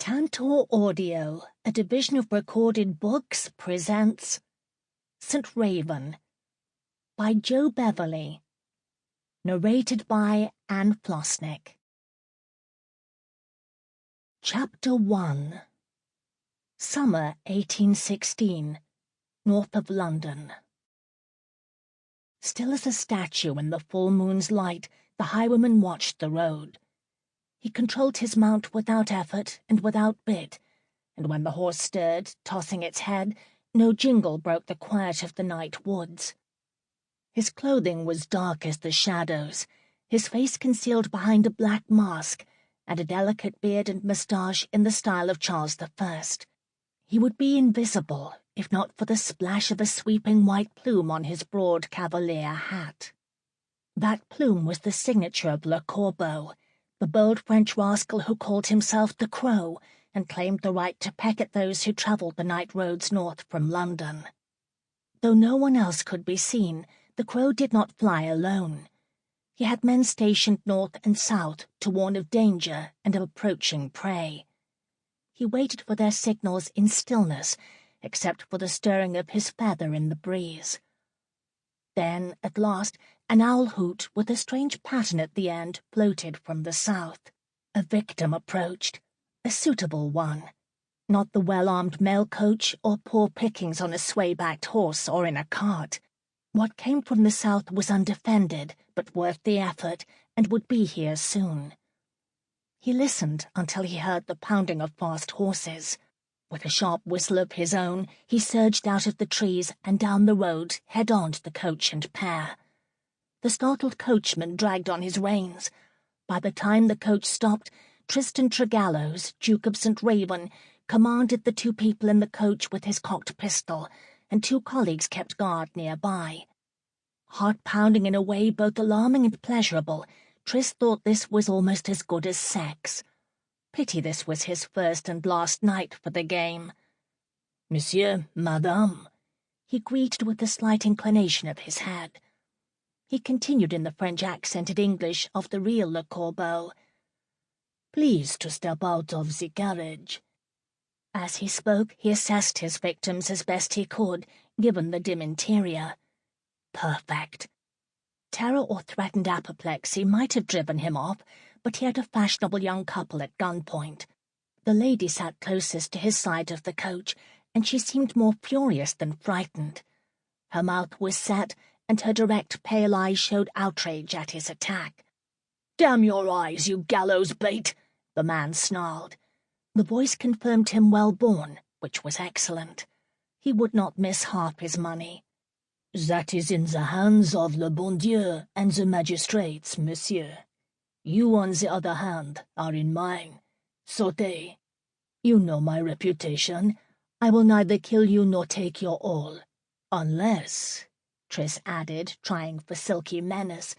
Tantor Audio, a division of Recorded Books, presents St. Raven by Joe Beverley, narrated by Anne Flosnik. Chapter 1. Summer 1816, north of London. Still as a statue in the full moon's light, the highwayman watched the road. He controlled his mount without effort and without bit, and when the horse stirred, tossing its head, no jingle broke the quiet of the night woods. His clothing was dark as the shadows, his face concealed behind a black mask, and a delicate beard and moustache in the style of Charles I. He would be invisible, if not for the splash of a sweeping white plume on his broad cavalier hat. That plume was the signature of Le Corbeau, the bold French rascal who called himself the Crow and claimed the right to peck at those who travelled the night roads north from London. Though no one else could be seen, the Crow did not fly alone. He had men stationed north and south to warn of danger and of approaching prey. He waited for their signals in stillness, except for the stirring of his feather in the breeze. Then, at last, an owl hoot with a strange pattern at the end floated from the south. A victim approached, a suitable one. Not the well-armed mail coach or poor pickings on a sway-backed horse or in a cart. What came from the south was undefended, but worth the effort, and would be here soon. He listened until he heard the pounding of fast horses. With a sharp whistle of his own, he surged out of the trees and down the road, head-on to the coach and pair. The startled coachman dragged on his reins. By the time the coach stopped, Tristan Tregallows, Duke of St. Raven, commanded the two people in the coach with his cocked pistol, and two colleagues kept guard nearby. Heart-pounding in a way both alarming and pleasurable, Tris thought this was almost as good as sex. Pity this was his first and last night for the game. "Monsieur, Madame," he greeted with a slight inclination of his head. He continued in the French-accented English of the real Le Corbeau. "Please to step out of the carriage." As he spoke, he assessed his victims as best he could, given the dim interior. Perfect. Terror or threatened apoplexy might have driven him off, but he had a fashionable young couple at gunpoint. The lady sat closest to his side of the coach, and she seemed more furious than frightened. Her mouth was set, and her direct pale eyes showed outrage at his attack. "Damn your eyes, you gallows bait!" the man snarled. The voice confirmed him well-born, which was excellent. He would not miss half his money. "That is in the hands of le bon Dieu and the magistrates, monsieur. You, on the other hand, are in mine. Sautez. You know my reputation. I will neither kill you nor take your all. Unless," Tris added, trying for silky menace,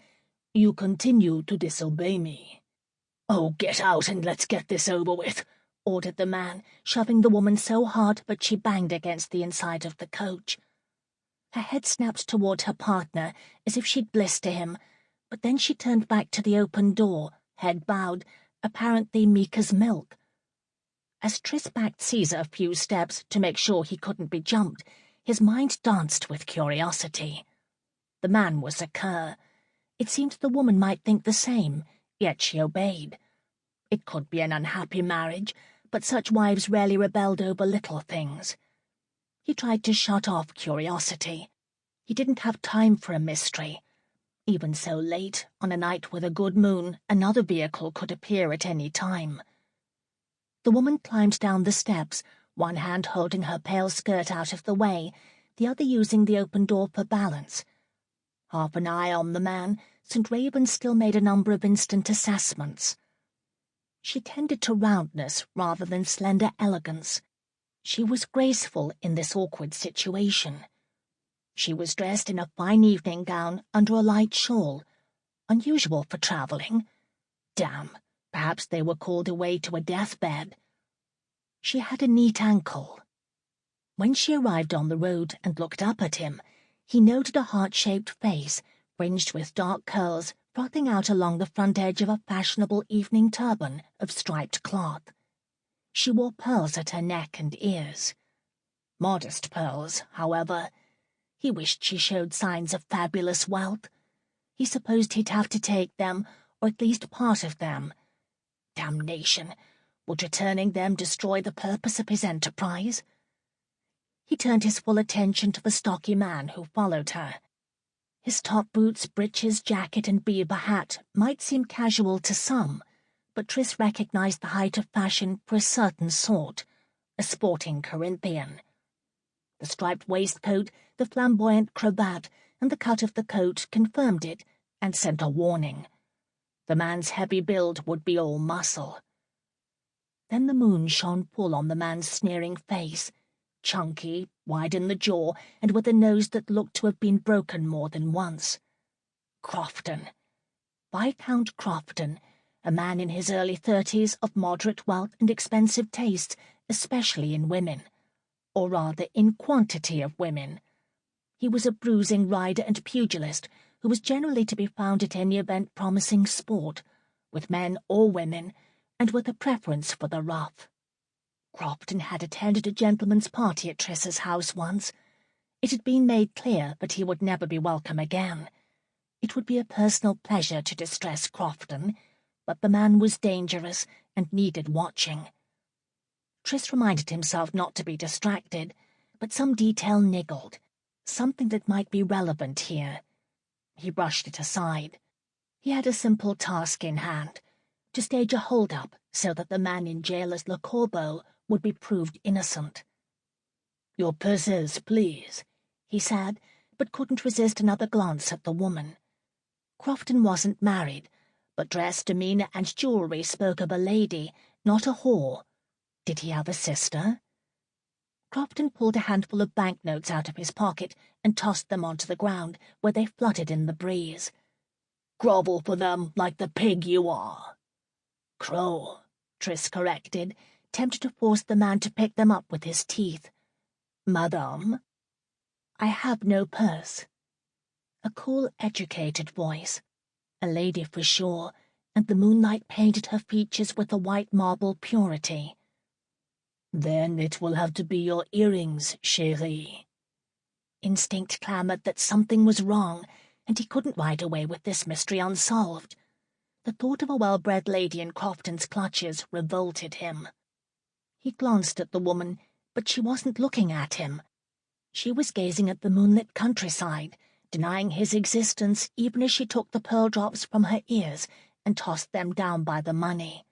"you continue to disobey me." "Oh, get out and let's get this over with," ordered the man, shoving the woman so hard that she banged against the inside of the coach. Her head snapped toward her partner, as if she'd blister him, but then she turned back to the open door, head bowed, apparently meek as milk. As Tris backed Caesar a few steps to make sure he couldn't be jumped, his mind danced with curiosity. The man was a cur. It seemed the woman might think the same, yet she obeyed. It could be an unhappy marriage, but such wives rarely rebelled over little things. He tried to shut off curiosity. He didn't have time for a mystery. Even so late, on a night with a good moon, another vehicle could appear at any time. The woman climbed down the steps, one hand holding her pale skirt out of the way, the other using the open door for balance. Half an eye on the man, St. Raven still made a number of instant assessments. She tended to roundness rather than slender elegance. She was graceful in this awkward situation. She was dressed in a fine evening gown under a light shawl, unusual for travelling. Damn, perhaps they were called away to a deathbed. She had a neat ankle. When she arrived on the road and looked up at him, he noted a heart-shaped face, fringed with dark curls, frothing out along the front edge of a fashionable evening turban of striped cloth. She wore pearls at her neck and ears. Modest pearls, however. He wished she showed signs of fabulous wealth. He supposed he'd have to take them, or at least part of them. Damnation! Would returning them destroy the purpose of his enterprise? He turned his full attention to the stocky man who followed her. His top boots, breeches, jacket, and beaver hat might seem casual to some, but Tris recognized the height of fashion for a certain sort, a sporting Corinthian. The striped waistcoat, the flamboyant cravat, and the cut of the coat confirmed it and sent a warning. The man's heavy build would be all muscle. Then the moon shone full on the man's sneering face, chunky, wide in the jaw, and with a nose that looked to have been broken more than once. Crofton. Viscount Crofton, a man in his early 30s of moderate wealth and expensive tastes, especially in women, or rather in quantity of women. He was a bruising rider and pugilist who was generally to be found at any event promising sport, with men or women, and with a preference for the rough. Crofton had attended a gentleman's party at Tris's house once. It had been made clear that he would never be welcome again. It would be a personal pleasure to distress Crofton, but the man was dangerous and needed watching. Tris reminded himself not to be distracted, but some detail niggled, something that might be relevant here. He brushed it aside. He had a simple task in hand, to stage a hold-up so that the man in jail as Le Corbeau would be proved innocent. "Your purses, please," he said, but couldn't resist another glance at the woman. Crofton wasn't married, but dress, demeanour, and jewellery spoke of a lady, not a whore. Did he have a sister? Crofton pulled a handful of banknotes out of his pocket and tossed them onto the ground, where they fluttered in the breeze. "Grovel for them like the pig you are." "Crow," Tris corrected, tempted to force the man to pick them up with his teeth. "Madame?" "I have no purse." A cool, educated voice. A lady for sure, and the moonlight painted her features with a white marble purity. "Then it will have to be your earrings, chérie." Instinct clamored that something was wrong, and he couldn't ride away with this mystery unsolved. The thought of a well-bred lady in Crofton's clutches revolted him. He glanced at the woman, but she wasn't looking at him. She was gazing at the moonlit countryside, denying his existence even as she took the pearl drops from her ears and tossed them down by the money.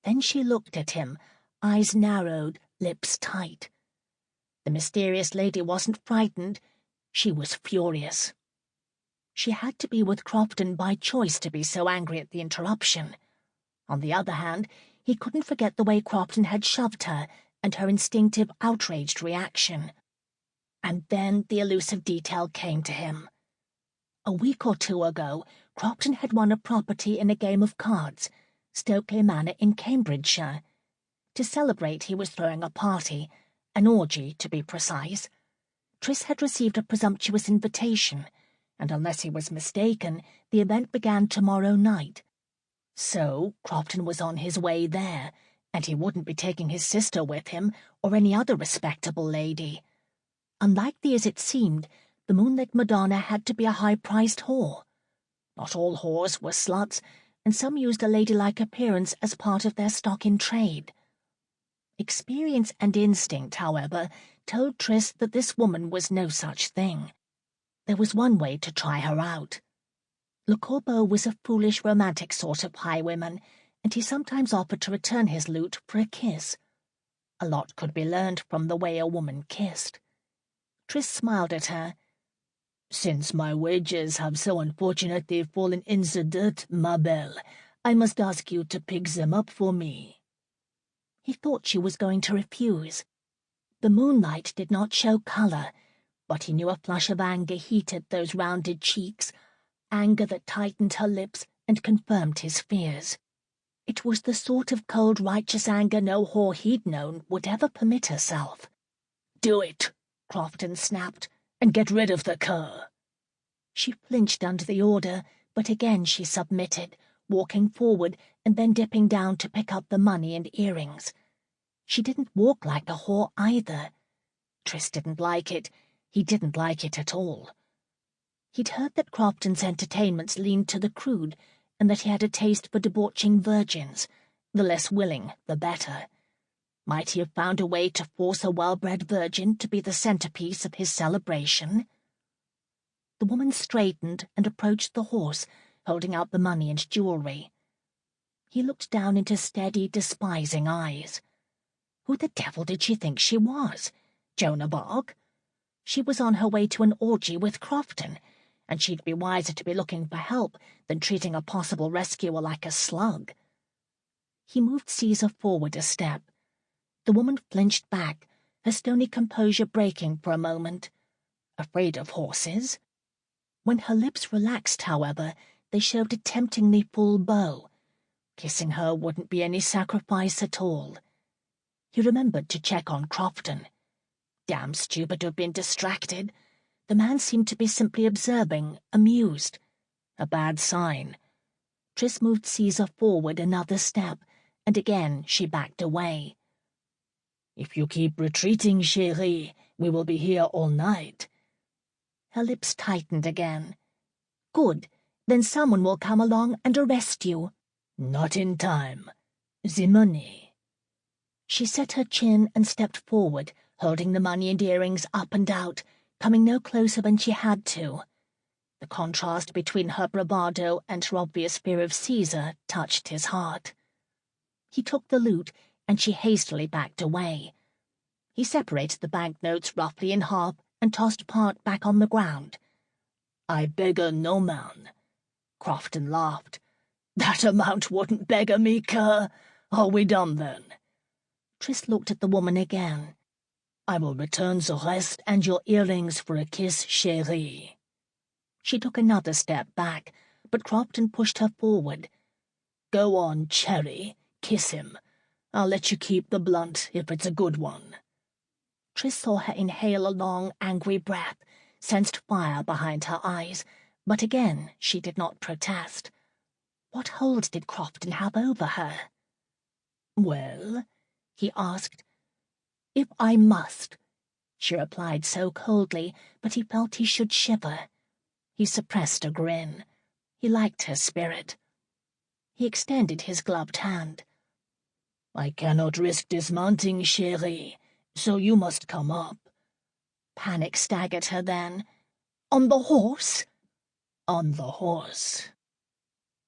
Then she looked at him, eyes narrowed, lips tight. The mysterious lady wasn't frightened. She was furious. She had to be with Crofton by choice to be so angry at the interruption. On the other hand, he couldn't forget the way Crofton had shoved her and her instinctive, outraged reaction. And then the elusive detail came to him. A week or two ago, Crofton had won a property in a game of cards, Stokely Manor in Cambridgeshire. To celebrate, he was throwing a party, an orgy, to be precise. Tris had received a presumptuous invitation, and unless he was mistaken, the event began tomorrow night. So Crofton was on his way there, and he wouldn't be taking his sister with him, or any other respectable lady. Unlikely as it seemed, the moonlit Madonna had to be a high-priced whore. Not all whores were sluts, and some used a ladylike appearance as part of their stock in trade. Experience and instinct, however, told Tris that this woman was no such thing. There was one way to try her out. Le Corbeau was a foolish, romantic sort of highwayman, and he sometimes offered to return his loot for a kiss. A lot could be learned from the way a woman kissed. Tris smiled at her. "Since my wages have so unfortunately fallen in the dirt, ma belle, I must ask you to pick them up for me." He thought she was going to refuse. The moonlight did not show colour, but he knew a flush of anger heated those rounded cheeks, anger that tightened her lips and confirmed his fears. It was the sort of cold, righteous anger no whore he'd known would ever permit herself. "Do it," Crofton snapped, "and get rid of the cur." She flinched under the order, but again she submitted, walking forward and then dipping down to pick up the money and earrings. She didn't walk like a whore either. Tris didn't like it. He didn't like it at all. He'd heard that Crofton's entertainments leaned to the crude, and that he had a taste for debauching virgins. The less willing, the better. Might he have found a way to force a well-bred virgin to be the centerpiece of his celebration? The woman straightened and approached the horse, holding out the money and jewelry. He looked down into steady, despising eyes. Who the devil did she think she was? Joan of Arc? She was on her way to an orgy with Crofton, and she'd be wiser to be looking for help than treating a possible rescuer like a slug. He moved Caesar forward a step. The woman flinched back, her stony composure breaking for a moment. Afraid of horses? When her lips relaxed, however, they showed a temptingly full bow. Kissing her wouldn't be any sacrifice at all. He remembered to check on Crofton. Damn stupid to have been distracted. The man seemed to be simply observing, amused. A bad sign. Tris moved Caesar forward another step, and again she backed away. "If you keep retreating, chérie, we will be here all night." Her lips tightened again. "Good. Then someone will come along and arrest you." "Not in time. The money." She set her chin and stepped forward, holding the money and earrings up and out, coming no closer than she had to. The contrast between her bravado and her obvious fear of Caesar touched his heart. He took the loot, and she hastily backed away. He separated the banknotes roughly in half and tossed part back on the ground. "I beggar no man." Crofton laughed. "That amount wouldn't beggar me, cur. Are we done, then?" Tris looked at the woman again. "I will return the rest and your earrings for a kiss, chérie." She took another step back, but Crofton pushed her forward. "Go on, Cherry. Kiss him. I'll let you keep the blunt if it's a good one." Tris saw her inhale a long, angry breath, sensed fire behind her eyes, but again she did not protest. What hold did Crofton have over her? "Well?" he asked. "If I must," she replied so coldly, but he felt he should shiver. He suppressed a grin. He liked her spirit. He extended his gloved hand. "I cannot risk dismounting, chérie, so you must come up." Panic staggered her then. "On the horse?" "On the horse."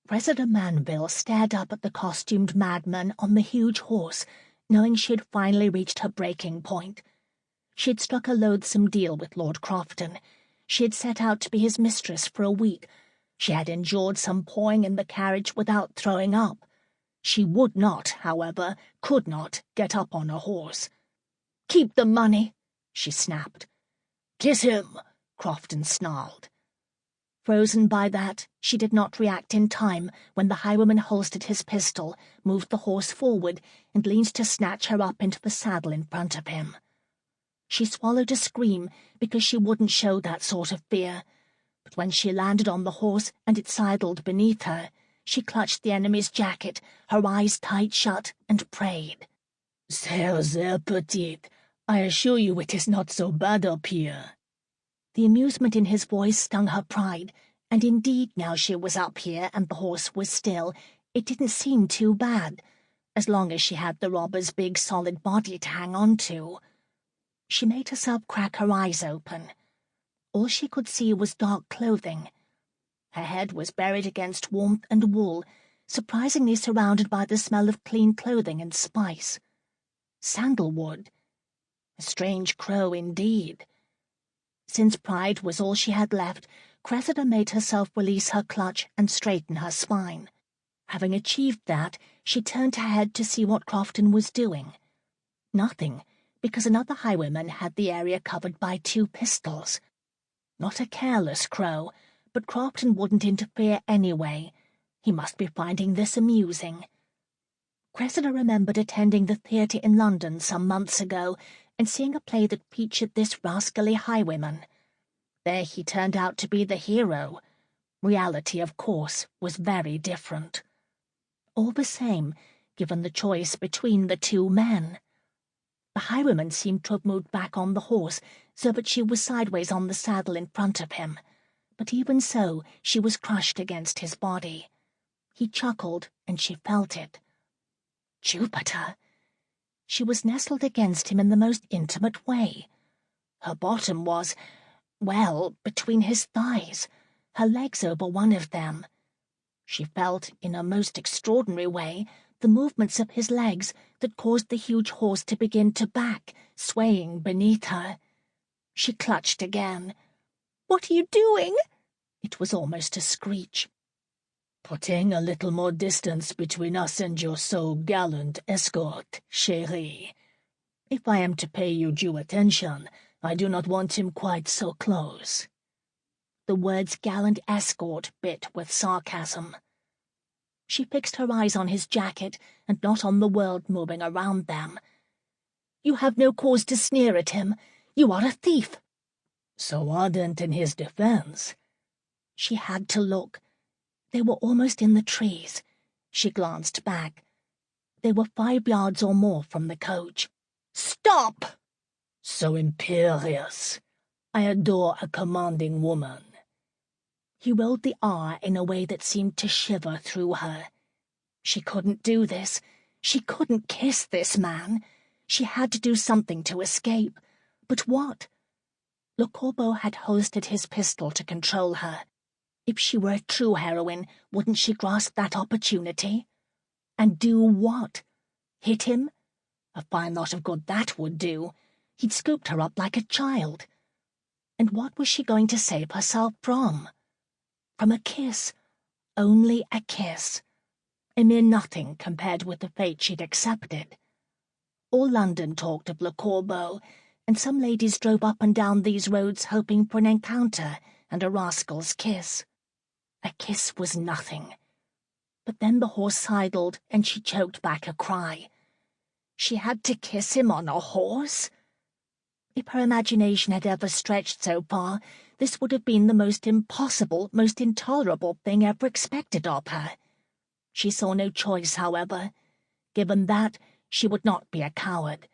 Cressida Mandeville stared up at the costumed madman on the huge horse, knowing she had finally reached her breaking point. She had struck a loathsome deal with Lord Crofton. She had set out to be his mistress for a week. She had endured some pawing in the carriage without throwing up. She would not, however, could not, get up on a horse. "Keep the money," she snapped. "Kiss him," Crofton snarled. Frozen by that, she did not react in time when the highwayman holstered his pistol, moved the horse forward, and leaned to snatch her up into the saddle in front of him. She swallowed a scream because she wouldn't show that sort of fear, but when she landed on the horse and it sidled beneath her, she clutched the enemy's jacket, her eyes tight shut, and prayed. There, petite. I assure you it is not so bad up here." The amusement in his voice stung her pride, and indeed now she was up here and the horse was still, it didn't seem too bad, as long as she had the robber's big solid body to hang on to. She made herself crack her eyes open. All she could see was dark clothing. Her head was buried against warmth and wool, surprisingly surrounded by the smell of clean clothing and spice. Sandalwood. A strange crow indeed. Since pride was all she had left, Cressida made herself release her clutch and straighten her spine. Having achieved that, she turned her head to see what Crofton was doing. Nothing, because another highwayman had the area covered by 2 pistols. Not a careless crow, but Crofton wouldn't interfere anyway. He must be finding this amusing. Cressida remembered attending the theatre in London some months ago and seeing a play that featured this rascally highwayman. There he turned out to be the hero. Reality, of course, was very different. All the same, given the choice between the 2 men, The highwayman seemed to have moved back on the horse, so that she was sideways on the saddle in front of him. But even so, she was crushed against his body. He chuckled, and she felt it. Jupiter! She was nestled against him in the most intimate way. Her bottom was, well, between his thighs, her legs over one of them. She felt, in a most extraordinary way, the movements of his legs that caused the huge horse to begin to back, swaying beneath her. She clutched again. "What are you doing?" It was almost a screech. "Putting a little more distance between us and your so gallant escort, chérie. If I am to pay you due attention, I do not want him quite so close." The words gallant escort bit with sarcasm. She fixed her eyes on his jacket and not on the world moving around them. "You have no cause to sneer at him. You are a thief." "So ardent in his defense." She had to look. They were almost in the trees. She glanced back. They were 5 yards or more from the coach. "Stop!" "So imperious. I adore a commanding woman." He rolled the R in a way that seemed to shiver through her. She couldn't do this. She couldn't kiss this man. She had to do something to escape. But what? Le Corbeau had hoisted his pistol to control her. If she were a true heroine, wouldn't she grasp that opportunity? And do what? Hit him? A fine lot of good that would do. He'd scooped her up like a child. And what was she going to save herself from? From a kiss. Only a kiss. A mere nothing compared with the fate she'd accepted. All London talked of Le Corbeau, and some ladies drove up and down these roads hoping for an encounter and a rascal's kiss. A kiss was nothing. But then the horse sidled, and she choked back a cry. She had to kiss him on a horse? If her imagination had ever stretched so far, this would have been the most impossible, most intolerable thing ever expected of her. She saw no choice, however. Given that, she would not be a coward.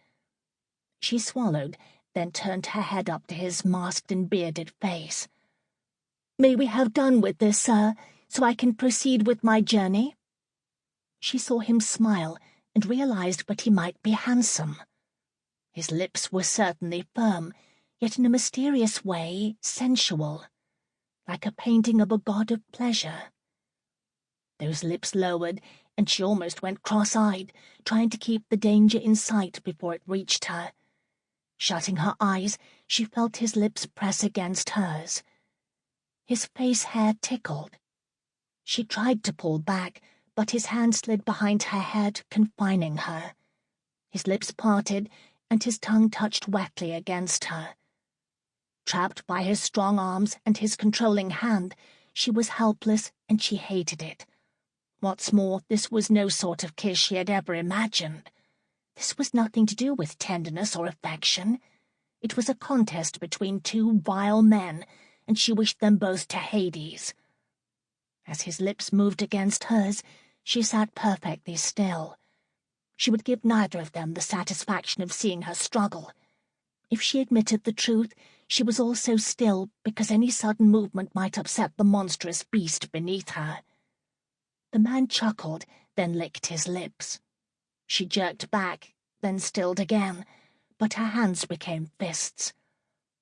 She swallowed, then turned her head up to his masked and bearded face. "May we have done with this, sir, so I can proceed with my journey?" She saw him smile and realized that he might be handsome. His lips were certainly firm, yet in a mysterious way sensual, like a painting of a god of pleasure. Those lips lowered, and she almost went cross-eyed, trying to keep the danger in sight before it reached her. Shutting her eyes, she felt his lips press against hers. His face hair tickled. She tried to pull back, but his hand slid behind her head, confining her. His lips parted, and his tongue touched wetly against her. Trapped by his strong arms and his controlling hand, she was helpless, and she hated it. What's more, this was no sort of kiss she had ever imagined. This was nothing to do with tenderness or affection. It was a contest between 2 vile men, and she wished them both to Hades. As his lips moved against hers, she sat perfectly still. She would give neither of them the satisfaction of seeing her struggle. If she admitted the truth, she was also still because any sudden movement might upset the monstrous beast beneath her. The man chuckled, then licked his lips. She jerked back, then stilled again, but her hands became fists.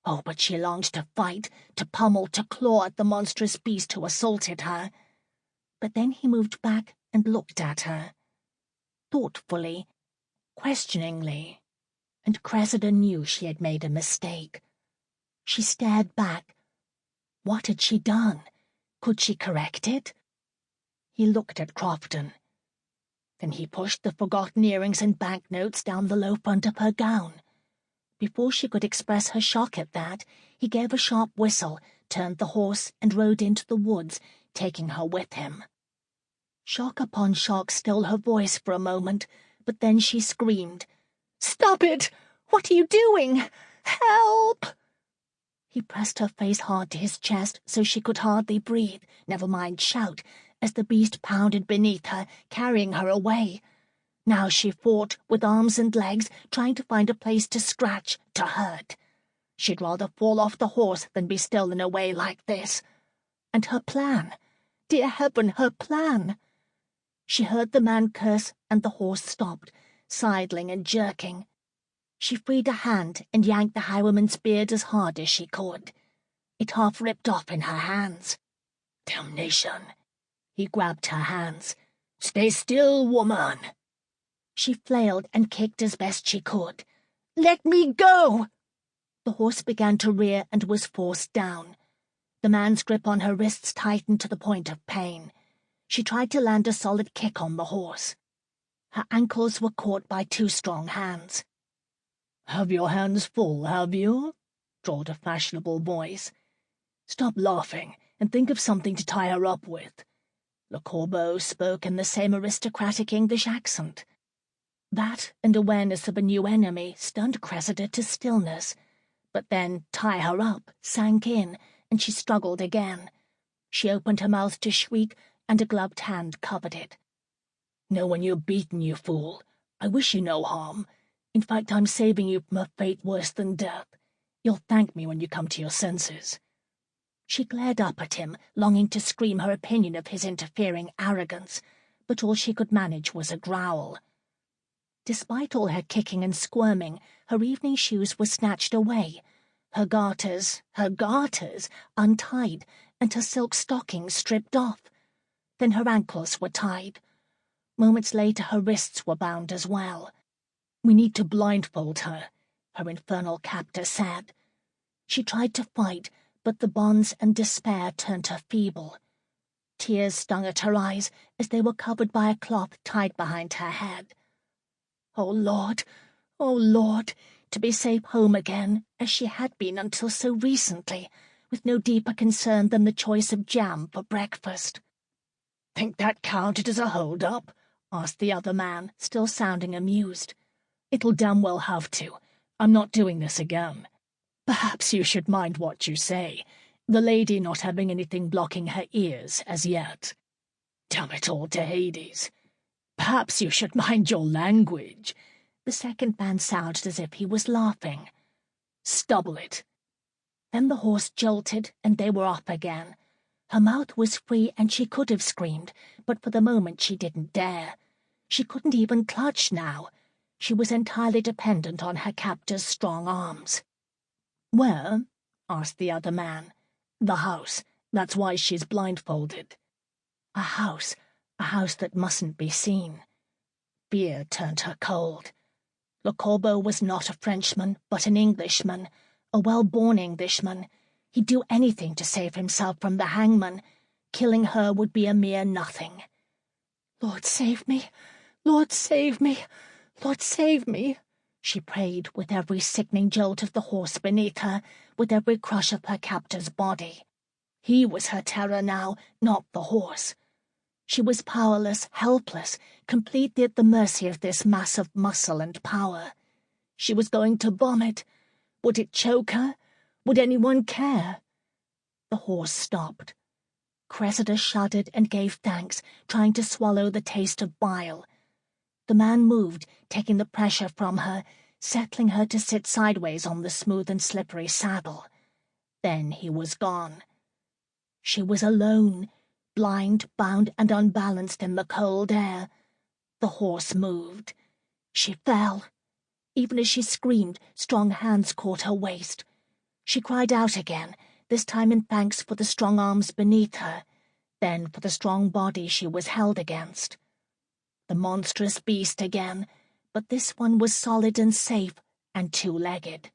Oh, but she longed to fight, to pummel, to claw at the monstrous beast who assaulted her. But then he moved back and looked at her. Thoughtfully, questioningly, and Cressida knew she had made a mistake. She stared back. What had she done? Could she correct it? He looked at Crofton. Then he pushed the forgotten earrings and banknotes down the low front of her gown. Before she could express her shock at that, he gave a sharp whistle, turned the horse, and rode into the woods, taking her with him. Shock upon shock stole her voice for a moment, but then she screamed, "Stop it! What are you doing? Help!" He pressed her face hard to his chest so she could hardly breathe, never mind shout, as the beast pounded beneath her, carrying her away. Now she fought, with arms and legs, trying to find a place to scratch, to hurt. She'd rather fall off the horse than be stolen away like this. And her plan! Dear heaven, her plan! She heard the man curse, and the horse stopped, sidling and jerking. She freed a hand and yanked the highwayman's beard as hard as she could. It half ripped off in her hands. "Damnation!" He grabbed her hands. "Stay still, woman!" She flailed and kicked as best she could. "Let me go!" The horse began to rear and was forced down. The man's grip on her wrists tightened to the point of pain. She tried to land a solid kick on the horse. Her ankles were caught by two strong hands. "Have your hands full, have you?" drawled a fashionable voice. "Stop laughing and think of something to tie her up with." Le Corbeau spoke in the same aristocratic English accent. That and awareness of a new enemy stunned Cressida to stillness, but then tie her up sank in, and she struggled again. She opened her mouth to shriek, and a gloved hand covered it. "Know when you're beaten, you fool. I wish you no harm. In fact, I'm saving you from a fate worse than death. You'll thank me when you come to your senses." She glared up at him, longing to scream her opinion of his interfering arrogance, but all she could manage was a growl. Despite all her kicking and squirming, her evening shoes were snatched away, her garters, untied, and her silk stockings stripped off. Then her ankles were tied. Moments later her wrists were bound as well. "We need to blindfold her," her infernal captor said. She tried to fight, but the bonds and despair turned her feeble. Tears stung at her eyes as they were covered by a cloth tied behind her head. Oh, Lord, to be safe home again, as she had been until so recently, with no deeper concern than the choice of jam for breakfast. "Think that counted as a hold-up?" asked the other man, still sounding amused. "It'll damn well have to. I'm not doing this again. Perhaps you should mind what you say, the lady not having anything blocking her ears as yet. Damn it all to Hades. Perhaps you should mind your language." The second man sounded as if he was laughing. "Stubble it." Then the horse jolted, and they were off again. Her mouth was free, and she could have screamed, but for the moment she didn't dare. She couldn't even clutch now. She was entirely dependent on her captor's strong arms. "Where?" asked the other man. "The house. That's why she's blindfolded." A house that mustn't be seen. Fear turned her cold. Le Corbeau was not a Frenchman, but an Englishman, a well-born Englishman. He'd do anything to save himself from the hangman. Killing her would be a mere nothing. "Lord, save me! Lord, save me! Lord, save me!" she prayed, with every sickening jolt of the horse beneath her, with every crush of her captor's body. He was her terror now, not the horse. She was powerless, helpless, completely at the mercy of this mass of muscle and power. She was going to vomit. Would it choke her? Would anyone care? The horse stopped. Cressida shuddered and gave thanks, trying to swallow the taste of bile. The man moved, taking the pressure from her, settling her to sit sideways on the smooth and slippery saddle. Then he was gone. She was alone, blind, bound, and unbalanced in the cold air. The horse moved. She fell. Even as she screamed, strong hands caught her waist. She cried out again, this time in thanks for the strong arms beneath her, then for the strong body she was held against. The monstrous beast again, but this one was solid and safe and two-legged.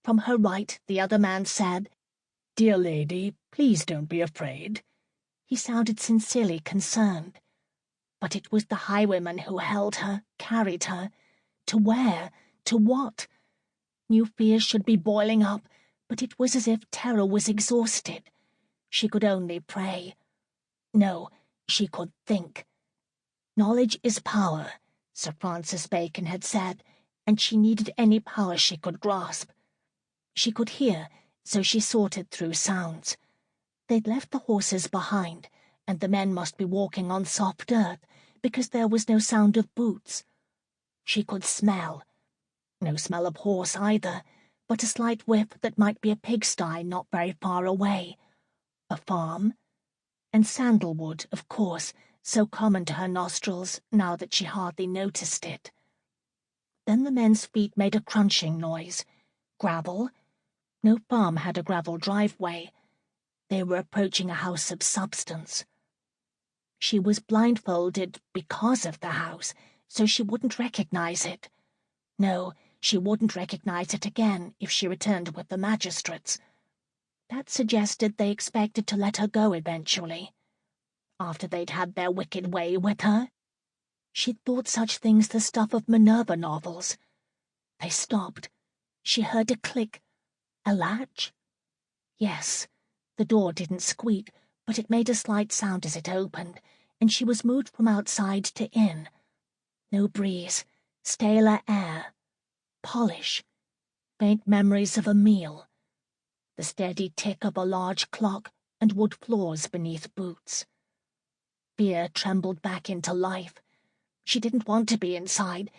From her right, the other man said, "Dear lady, please don't be afraid." He sounded sincerely concerned. But it was the highwayman who held her, carried her. To where? To what? New fears should be boiling up, but it was as if terror was exhausted. She could only pray. No, she could think. Knowledge is power, Sir Francis Bacon had said, and she needed any power she could grasp. She could hear, so she sorted through sounds. They'd left the horses behind, and the men must be walking on soft earth, because there was no sound of boots. She could smell. No smell of horse either, but a slight whiff that might be a pigsty not very far away. A farm. And sandalwood, of course, so common to her nostrils now that she hardly noticed it. Then the men's feet made a crunching noise. Gravel? No farm had a gravel driveway. They were approaching a house of substance. She was blindfolded because of the house, so she wouldn't recognize it. No, she wouldn't recognize it again if she returned with the magistrates. That suggested they expected to let her go eventually, after they'd had their wicked way with her. She'd thought such things the stuff of Minerva novels. They stopped. She heard a click. A latch? Yes. The door didn't squeak, but it made a slight sound as it opened, and she was moved from outside to in. No breeze, staler air, polish, faint memories of a meal, the steady tick of a large clock and wood floors beneath boots. Fear trembled back into life. She didn't want to be inside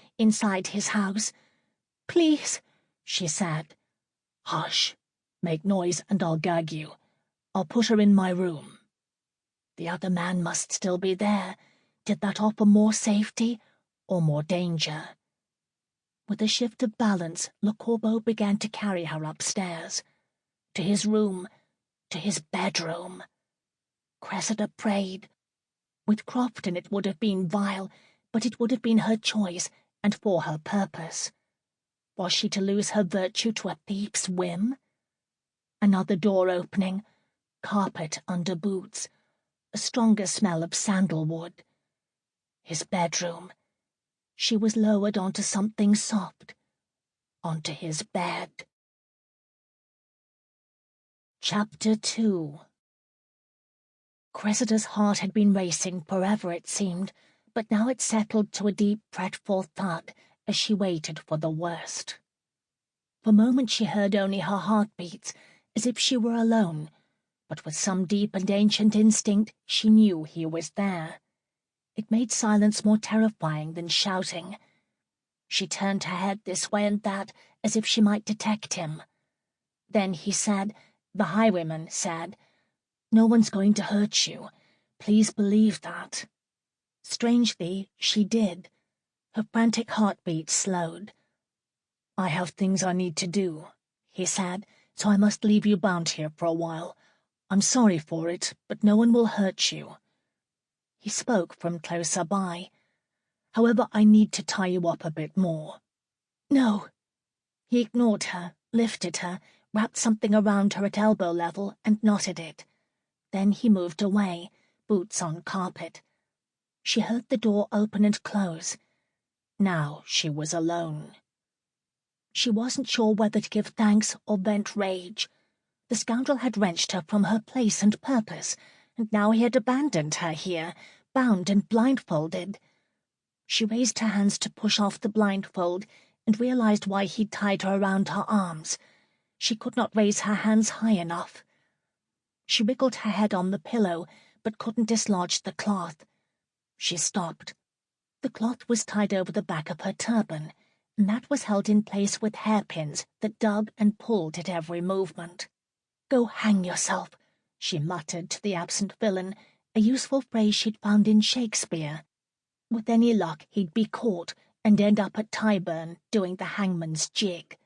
his house. "Please," she said. "Hush. Make noise and I'll gag you. I'll put her in my room." The other man must still be there. Did that offer more safety or more danger? With a shift of balance, Le Corbeau began to carry her upstairs. To his room, to his bedroom. Cressida prayed. With Crofton it would have been vile, but it would have been her choice, and for her purpose. Was she to lose her virtue to a thief's whim? Another door opening, carpet under boots, a stronger smell of sandalwood. His bedroom. She was lowered onto something soft, onto his bed. Chapter 2. Cressida's heart had been racing forever, it seemed, but now it settled to a deep, fretful thud as she waited for the worst. For a moment she heard only her heartbeats, as if she were alone, but with some deep and ancient instinct she knew he was there. It made silence more terrifying than shouting. She turned her head this way and that, as if she might detect him. Then he said, the highwayman said, "No one's going to hurt you. Please believe that." Strangely, she did. Her frantic heartbeat slowed. "I have things I need to do," he said, "so I must leave you bound here for a while. I'm sorry for it, but no one will hurt you." He spoke from closer by. "However, I need to tie you up a bit more." "No." He ignored her, lifted her, wrapped something around her at elbow level, and knotted it. Then he moved away, boots on carpet. She heard the door open and close. Now she was alone. She wasn't sure whether to give thanks or vent rage. The scoundrel had wrenched her from her place and purpose, and now he had abandoned her here, bound and blindfolded. She raised her hands to push off the blindfold, and realized why he'd tied her around her arms. She could not raise her hands high enough. She wriggled her head on the pillow, but couldn't dislodge the cloth. She stopped. The cloth was tied over the back of her turban, and that was held in place with hairpins that dug and pulled at every movement. "Go hang yourself," she muttered to the absent villain, a useful phrase she'd found in Shakespeare. With any luck he'd be caught and end up at Tyburn doing the hangman's jig.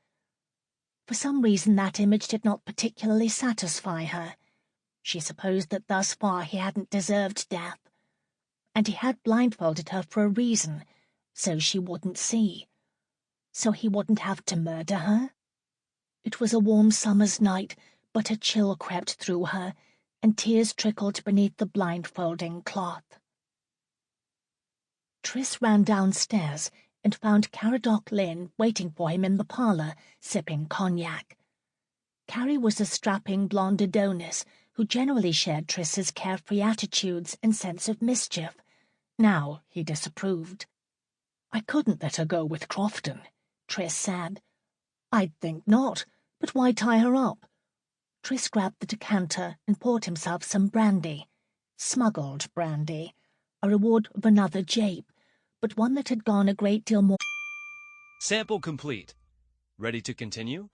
For some reason that image did not particularly satisfy her. She supposed that thus far he hadn't deserved death. And he had blindfolded her for a reason, so she wouldn't see. So he wouldn't have to murder her. It was a warm summer's night, but a chill crept through her, and tears trickled beneath the blindfolding cloth. Tris ran downstairs and found Caradoc Lynn waiting for him in the parlour, sipping cognac. Carrie was a strapping blonde Adonis who generally shared Tris's carefree attitudes and sense of mischief. Now he disapproved. "I couldn't let her go with Crofton," Tris said. "I'd think not, but why tie her up?" Tris grabbed the decanter and poured himself some brandy. Smuggled brandy. a reward of another jape, but one that had gone a great deal more. Sample complete. Ready to continue?